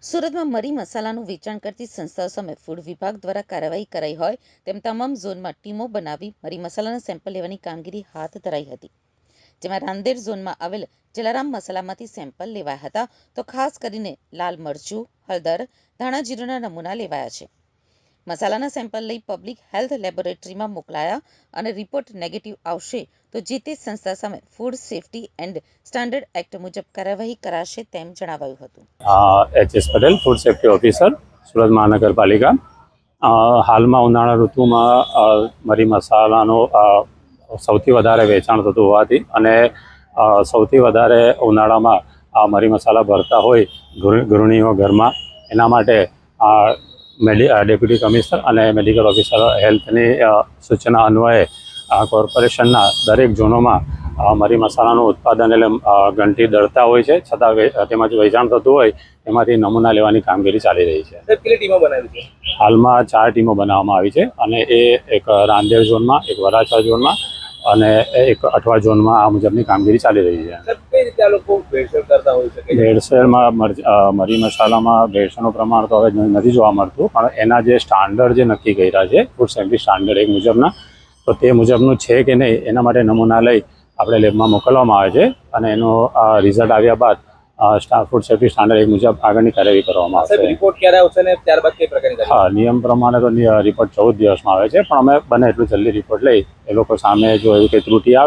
સુરતમાં મરી મસાલાનું વેચાણ કરતી સંસ્થાઓ સામે ફૂડ વિભાગ દ્વારા કાર્યવાહી કરાઈ હોય તેમ તમામ ઝોનમાં ટીમો બનાવી મરી મસાલાના સેમ્પલ લેવાની કામગીરી હાથ ધરાઈ હતી, જેમાં રાંદેર ઝોનમાં આવેલ જલારામ મસાલામાંથી સેમ્પલ લેવાયા હતા, તો ખાસ કરીને લાલ મરચું, હળદર, ધાણા જીરુંના નમૂના લેવાયા છે. મસાલાના સેમ્પલ લઈ પબ્લિક હેલ્થ લેબોરેટરીમાં મોકલાયા અને રિપોર્ટ નેગેટિવ આવશે તો જે તે સંસ્થા સામે food safety and standard act મુજબ કાર્યવાહી કરાશે તેમ જણાવાયું હતું. H S. Patel, food safety officer, Surat મહાનગરપાલિકા. હાલમાં ઉનાળા ઋતુમાં મરી મસાલાનો સૌથી વધારે વેચાણ થતું હોવાથી અને સૌથી વધારે ઉનાળામાં આ મરી મસાલા ભરતા હોય ગૃહિણીઓ ઘરમાં, એના માટે ડેપ્યુટી કમિશનર અને મેડિકલ ઓફિસર હેલ્થની સૂચના અન્વયે કોર્પોરેશનના દરેક ઝોનોમાં મરી મસાલાનું ઉત્પાદન એટલે ઘંટી દળતા હોય છે, છતાં તેમાંથી વેચાણ થતું હોય એમાંથી નમૂના લેવાની કામગીરી ચાલી રહી છે. કેટલી ટીમો બનાવી છે? હાલમાં 4 ટીમો બનાવવામાં આવી છે અને એ એક રાંદેર ઝોનમાં, એક વરાછા ઝોનમાં અને એક અઠવા ઝોનમાં આ મુજબની કામગીરી ચાલી રહી છે. કઈ રીતે આ લોકો ભેળસેળ કરતા હોય છે? ભેળસેળમાં મરી મસાલામાં ભેળસેળનું પ્રમાણ તો હવે નથી જોવા મળતું, પણ એના જે સ્ટાન્ડર્ડ જે નક્કી કર્યા છે ફૂડ સેફ્ટી સ્ટાન્ડર્ડ એક મુજબના, તો તે મુજબનું છે કે નહીં એના માટે નમૂના લઈ આપણે લેબમાં મોકલવામાં આવે છે અને એનો રિઝલ્ટ આવ્યા બાદ ફૂડ સેફ્ટી સ્ટાન્ડર્ડ એક મુજબ આગળની કાર્યવાહી કરવામાં આવશે. રિપોર્ટ ક્યારે આવશે ને ત્યારબાદ કઈ પ્રકારની? હા, નિયમ પ્રમાણે તો રિપોર્ટ 14 દિવસમાં આવે છે, પણ અમે બને એટલું જલ્દી રિપોર્ટ લઈ એ લોકો સામે જો એવી કંઈ ત્રુટિ આવે